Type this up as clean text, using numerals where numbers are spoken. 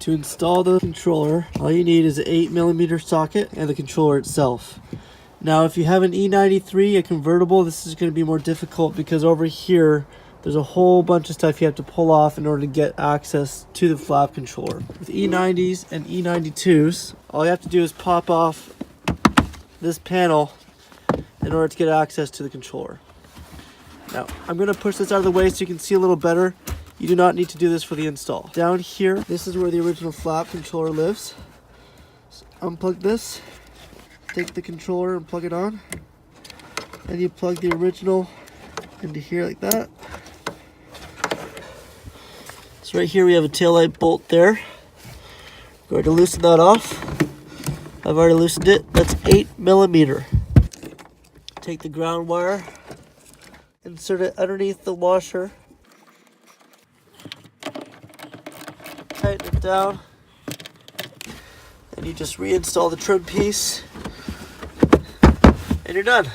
To install the controller, all you need is an 8mm socket and the controller itself. Now, if you have an E93, a convertible, this is going to be more difficult because over here, there's a whole bunch of stuff you have to pull off in order to get access to the flap controller. With E90s and E92s, all you have to do is pop off this panel in order to get access to the controller. Now, I'm going to push this out of the way so you can see a little better. You do not need to do this for the install. Down here, this is where the original flap controller lives. So unplug this, take the controller and plug it on. Then you plug the original into here like that. So right here we have a taillight bolt there. Going to loosen that off. I've already loosened it. That's 8mm. Take the ground wire, insert it underneath the washer. Tighten it down, and you just reinstall the trim piece, and you're done.